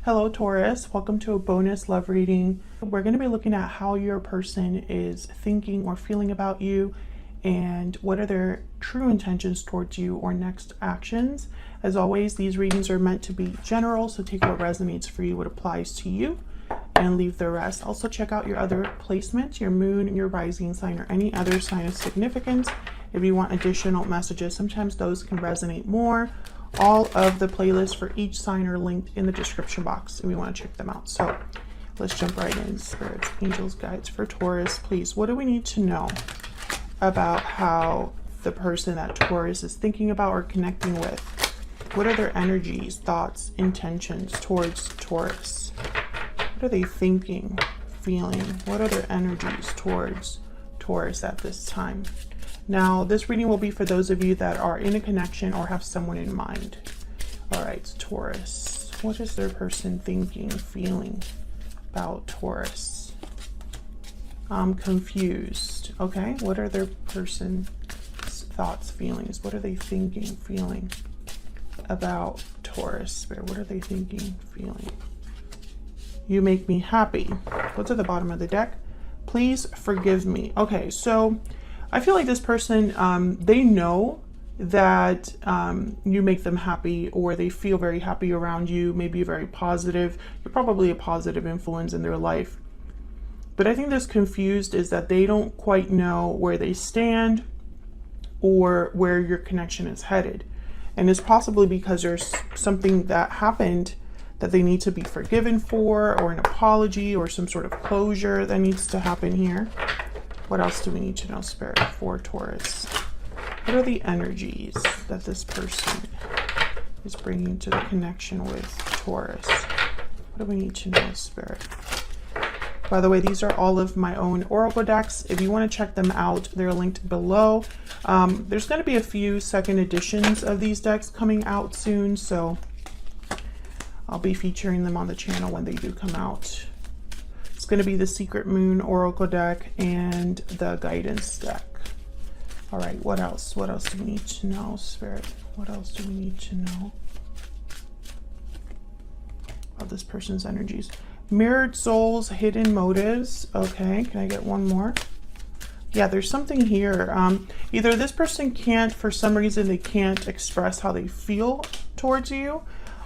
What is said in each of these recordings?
Hello Taurus, welcome to a bonus love reading. We're going to be looking at how your person is thinking or feeling about you and what are their true intentions towards you or next actions. As always, these readings are meant to be general, so take what resonates for you, what applies to you, and leave the rest. Also check out your other placements, your moon, your rising sign, or any other sign of significance if you want additional messages. Sometimes those can resonate more. All of the playlists for each sign are linked in the description box if you want to check them out. So let's jump right in. Spirits, angels, guides for Taurus, please. What do we need to know about how the person that Taurus is thinking about or connecting with? What are their energies, thoughts, intentions towards Taurus? What are they thinking, feeling? What are their energies towards Taurus at this time? Now, this reading will be for those of you that are in a connection or have someone in mind. All right, Taurus. What is their person thinking, feeling about Taurus? I'm confused. Okay, what are their person's thoughts, feelings? What are they thinking, feeling about Taurus? Spirit, what are they thinking, feeling? You make me happy. What's at the bottom of the deck? Please forgive me. Okay, so I feel like this person, they know that you make them happy, or they feel very happy around you, maybe very positive. You're probably a positive influence in their life. But I think this confused is that they don't quite know where they stand or where your connection is headed. And it's possibly because there's something that happened that they need to be forgiven for, or an apology, or some sort of closure that needs to happen here. What else do we need to know, Spirit, for Taurus? What are the energies that this person is bringing to the connection with Taurus? What do we need to know, Spirit? By the way, these are all of my own oracle decks. If you want to check them out, they're linked below. There's going to be a few second editions of these decks coming out soon, so I'll be featuring them on the channel when they do come out. It's going to be the Secret Moon Oracle deck and the Guidance deck. All right, what else? What else do we need to know, Spirit? What else do we need to know about this person's energies? Mirrored souls, hidden motives. Okay, can I get one more? Yeah, there's something here. Either this person can't, for some reason, they can't express how they feel towards you,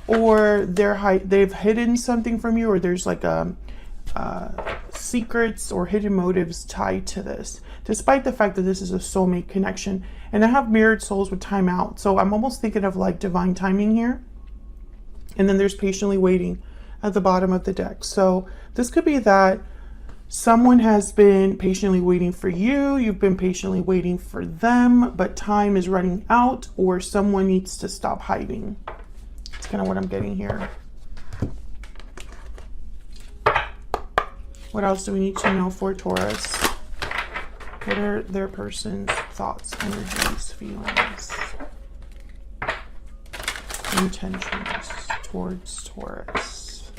or they've hidden something from you, or there's like secrets or hidden motives tied to this, despite the fact that this is a soulmate connection. And I have mirrored souls with time out, so I'm almost thinking of like divine timing here. And then there's patiently waiting at the bottom of the deck. So this could be that someone has been patiently waiting for you, you've been patiently waiting for them, but time is running out, or someone needs to stop hiding. That's kind of what I'm getting here. What else do we need to know for Taurus? What are their person's thoughts, energies, feelings, intentions towards Taurus?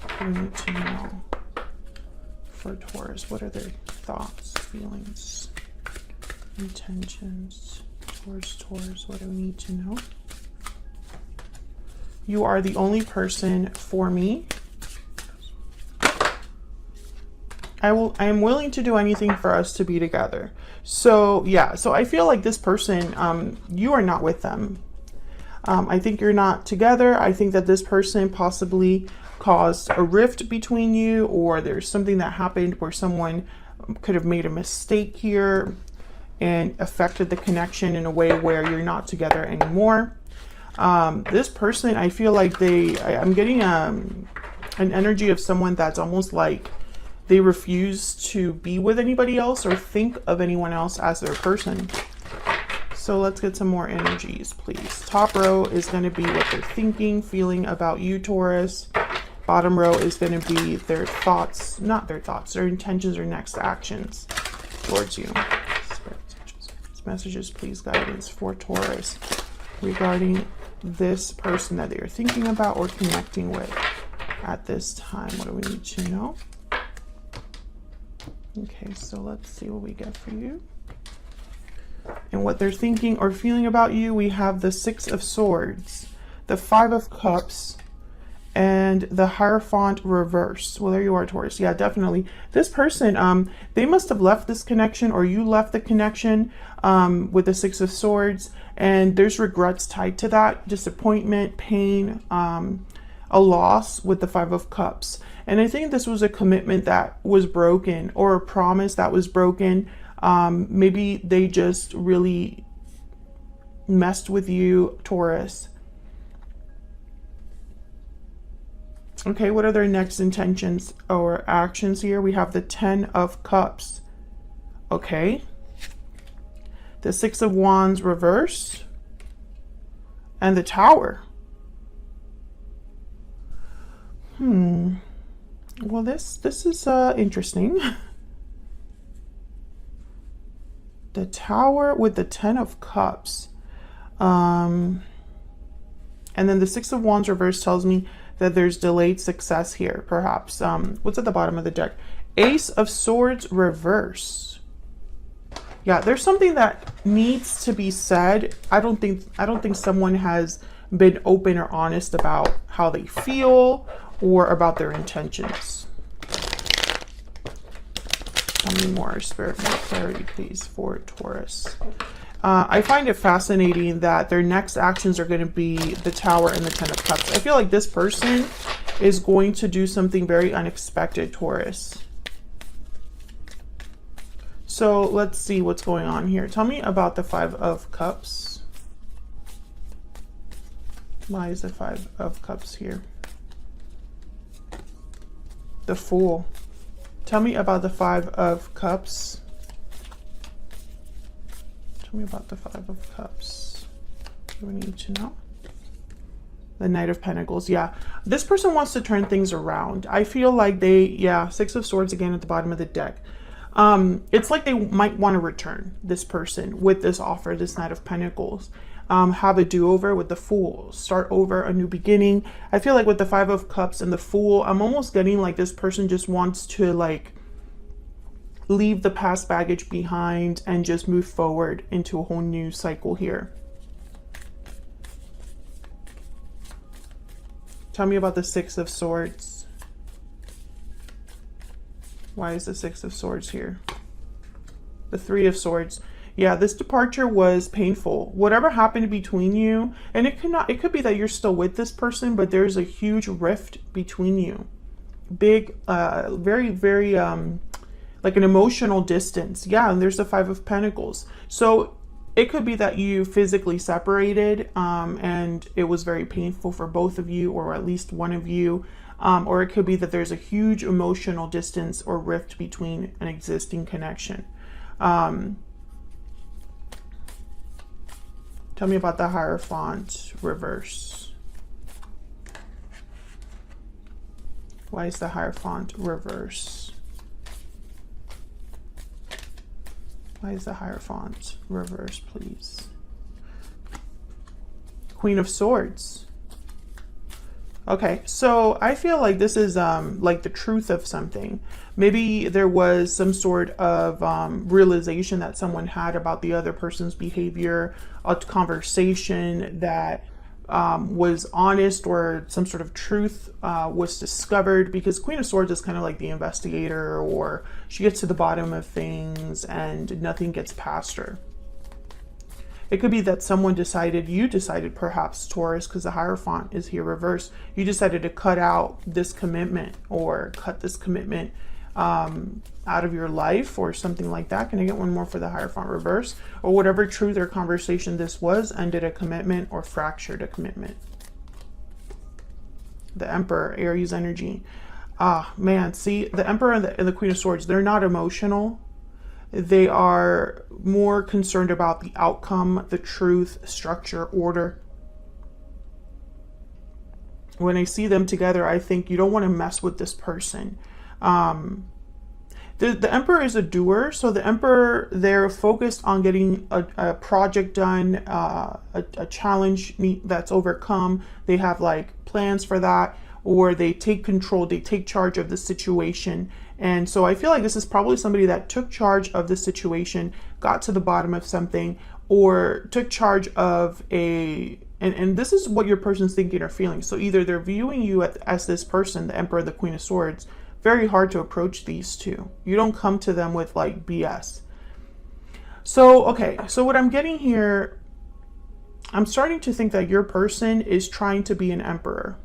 What do we need to know for Taurus? What are their thoughts, feelings, intentions towards Taurus? What do we need to know? You are the only person for me. I am willing to do anything for us to be together. So yeah, so I feel like this person, you are not with them. I think you're not together. I think that this person possibly caused a rift between you, or there's something that happened where someone could have made a mistake here and affected the connection in a way where you're not together anymore. This person, I feel like I'm getting an energy of someone that's almost like they refuse to be with anybody else or think of anyone else as their person. So let's get some more energies, please. Top row is going to be what they're thinking, feeling about you, Taurus. Bottom row is going to be their thoughts, not their thoughts, their intentions or next actions towards you. Messages, please, guidance for Taurus regarding this person that they are thinking about or connecting with at this time. What do we need to know? Okay, so let's see what we get for you. And what they're thinking or feeling about you, we have the Six of Swords, the Five of Cups, and the Hierophant reverse. Well, there you are, Taurus. Yeah, definitely. This person, they must have left this connection, or you left the connection with the Six of Swords, and there's regrets tied to that, disappointment, pain, a loss with the Five of Cups. And I think this was a commitment that was broken, or a promise that was broken. Maybe they just really messed with you, Taurus. Okay, what are their next intentions or actions here? We have the Ten of Cups. Okay. The Six of Wands reverse. And the Tower. Well, this is interesting. The Tower with the Ten of Cups. And then the Six of Wands reverse tells me that there's delayed success here, perhaps. What's at the bottom of the deck? Ace of Swords reverse. Yeah, there's something that needs to be said. I don't think someone has been open or honest about how they feel or about their intentions. Tell me more, Spirit, more clarity, please, for Taurus. I find it fascinating that their next actions are going to be the Tower and the Ten of Cups. I feel like this person is going to do something very unexpected, Taurus. So let's see what's going on here. Tell me about the Five of Cups. Why is the Five of Cups here? The Fool. Tell me about the Five of Cups. Tell me about the Five of Cups. What do we need to know? The Knight of Pentacles. Yeah, this person wants to turn things around. I feel like yeah, Six of Swords again at the bottom of the deck. It's like they might want to return, this person, with this offer, this Knight of Pentacles. Have a do-over with the Fool. Start over, a new beginning. I feel like with the Five of Cups and the Fool, I'm almost getting like this person just wants to like leave the past baggage behind and just move forward into a whole new cycle here. Tell me about the Six of Swords. Why is the Six of Swords here? The Three of Swords. Yeah, this departure was painful. Whatever happened between you, and it could be that you're still with this person, but there's a huge rift between you. Big, very, very, like an emotional distance. Yeah, and there's the Five of Pentacles. So it could be that you physically separated, and it was very painful for both of you, or at least one of you. Or it could be that there's a huge emotional distance or rift between an existing connection. Tell me about the Hierophant reverse. Why is the Hierophant reverse? Why is the Hierophant reverse, please? Queen of Swords. Okay, so I feel like this is like the truth of something. Maybe there was some sort of realization that someone had about the other person's behavior, a conversation that was honest, or some sort of truth was discovered, because Queen of Swords is kind of like the investigator, or she gets to the bottom of things and nothing gets past her. It could be that someone decided, you decided perhaps, Taurus, because the Hierophant is here reversed, you decided to cut out this commitment, or cut this commitment out of your life, or something like that. Can I get one more for the Hierophant reverse? Or whatever truth or conversation this was ended a commitment or fractured a commitment. The Emperor, Aries energy. Ah, man, see, the Emperor and the Queen of Swords, they're not emotional. They are more concerned about the outcome, the truth, structure, order. When I see them together, I think you don't want to mess with this person. The Emperor is a doer, so the Emperor, they're focused on getting a project done, a challenge that's overcome. They have like plans for that, or they take control, they take charge of the situation. And so I feel like this is probably somebody that took charge of the situation, got to the bottom of something, or took charge of a And this is what your person's thinking or feeling. So either they're viewing you as this person, the Emperor, the Queen of Swords. Very hard to approach these two. You don't come to them with like BS. So, okay. So what I'm getting here, I'm starting to think that your person is trying to be an emperor.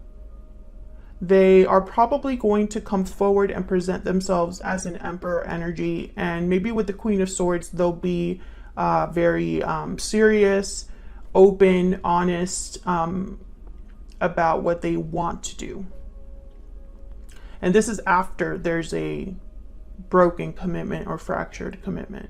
They are probably going to come forward and present themselves as an emperor energy. And maybe with the Queen of Swords, they'll be very serious, open, honest about what they want to do. And this is after there's a broken commitment or fractured commitment.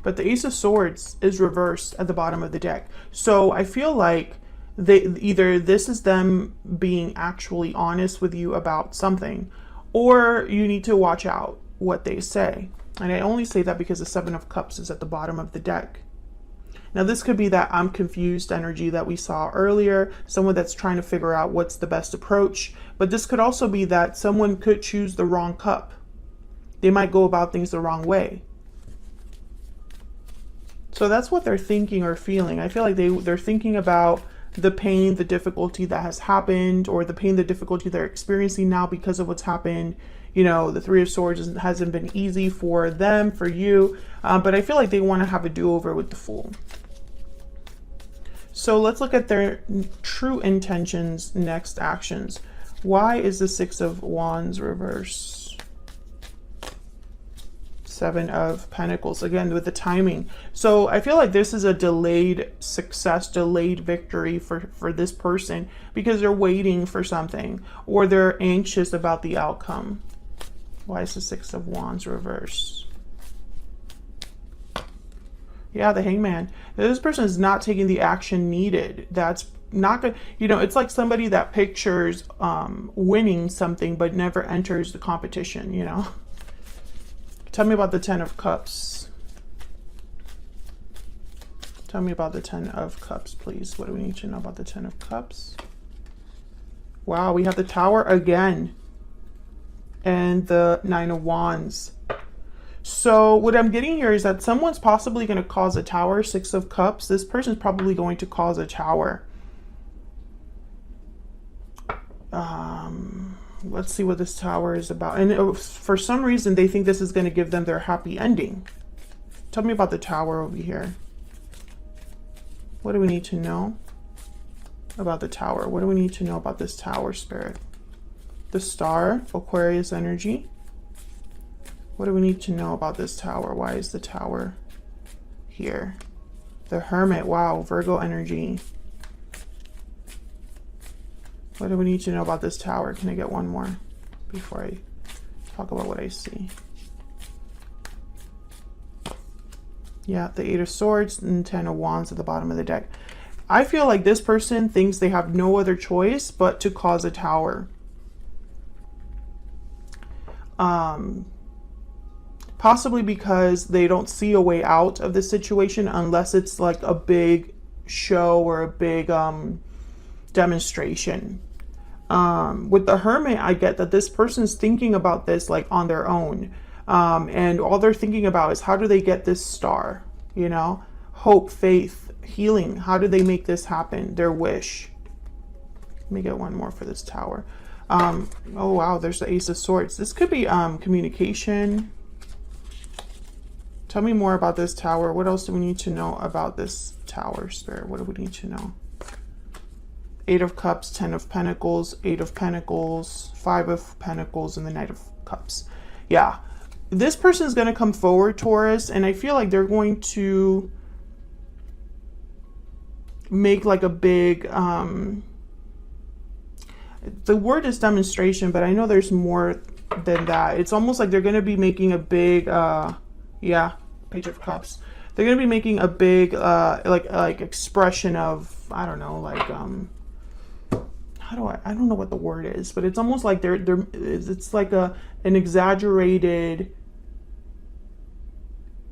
But the Ace of Swords is reversed at the bottom of the deck. So I feel like either this is them being actually honest with you about something, or you need to watch out what they say. And I only say that because the Seven of Cups is at the bottom of the deck. Now this could be that I'm confused energy that we saw earlier, someone that's trying to figure out what's the best approach. But this could also be that someone could choose the wrong cup. They might go about things the wrong way. So that's what they're thinking or feeling. I feel like they're thinking about the pain, the difficulty that has happened, or the pain, the difficulty they're experiencing now because of what's happened. You know, the Three of Swords hasn't been easy for them, for you, but I feel like they want to have a do-over with the Fool. So let's look at their true intentions, next actions. Why is the Six of Wands reverse? Seven of Pentacles, again with the timing. So I feel like this is a delayed success, delayed victory for this person, because they're waiting for something or they're anxious about the outcome. Why is the Six of Wands reverse? Yeah, the Hangman. This person is not taking the action needed. That's not good. You know, it's like somebody that pictures winning something but never enters the competition, you know. Tell me about the Ten of Cups. Tell me about the Ten of Cups, please. What do we need to know about the Ten of Cups? Wow, we have the Tower again. And the Nine of Wands. So what I'm getting here is that someone's possibly going to cause a tower. Six of Cups. This person's probably going to cause a tower. Let's see what this tower is about. And for some reason, they think this is going to give them their happy ending. Tell me about the tower over here. What do we need to know about the tower? What do we need to know about this tower, Spirit? The Star, Aquarius energy. What do we need to know about this tower? Why is the tower here? The Hermit, wow, Virgo energy. What do we need to know about this tower? Can I get one more before I talk about what I see? Yeah, the Eight of Swords and Ten of Wands at the bottom of the deck. I feel like this person thinks they have no other choice but to cause a tower. Possibly because they don't see a way out of this situation unless it's like a big show or a big demonstration. With the Hermit, I get that this person's thinking about this like on their own. And all they're thinking about is how do they get this star, you know, hope, faith, healing. How do they make this happen? Their wish. Let me get one more for this tower. Oh, wow. There's the Ace of Swords. This could be communication. Tell me more about this tower. What else do we need to know about this tower, Spirit? What do we need to know? Eight of Cups, Ten of Pentacles, Eight of Pentacles, Five of Pentacles, and the Knight of Cups. Yeah. This person is going to come forward, Taurus, and I feel like they're going to make like a big, the word is demonstration, but I know there's more than that. It's almost like they're going to be making a big, yeah, Page of Cups. They're going to be making a big, like expression of, I don't know, like, I don't know what the word is, but it's almost like it's like an exaggerated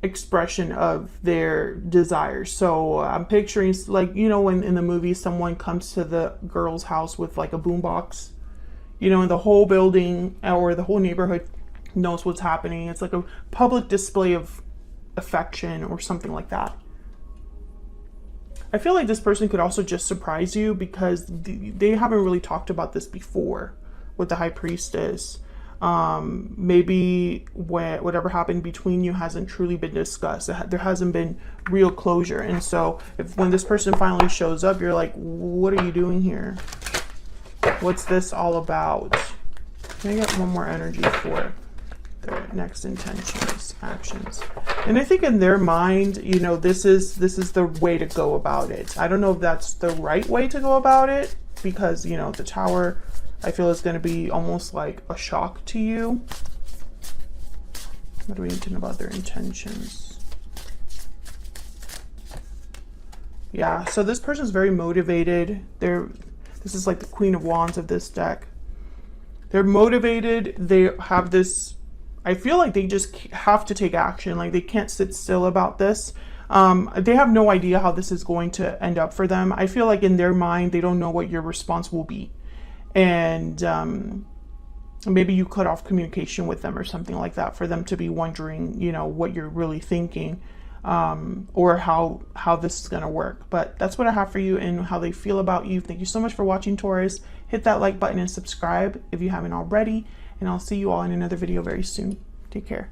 expression of their desires. So I'm picturing, like, you know, when in the movie someone comes to the girl's house with like a boombox, you know, and the whole building or the whole neighborhood knows what's happening. It's like a public display of affection or something like that. I feel like this person could also just surprise you because they haven't really talked about this before with the High Priestess. Maybe whatever happened between you hasn't truly been discussed. There hasn't been real closure. And so when this person finally shows up, you're like, what are you doing here? What's this all about? Can I get one more energy for their next intentions, actions? And I think in their mind, you know, this is the way to go about it. I don't know if that's the right way to go about it, because, you know, the Tower, I feel, is going to be almost like a shock to you. What do we need to know about their intentions? Yeah, so this person is very motivated. This is like the Queen of Wands of this deck. They're motivated. They have this, I feel like they just have to take action. Like they can't sit still about this. They have no idea how this is going to end up for them. I feel like in their mind, they don't know what your response will be. And maybe you cut off communication with them or something like that for them to be wondering, you know, what you're really thinking, or how this is going to work. But that's what I have for you and how they feel about you. Thank you so much for watching, Taurus. Hit that like button and subscribe if you haven't already. And I'll see you all in another video very soon. Take care.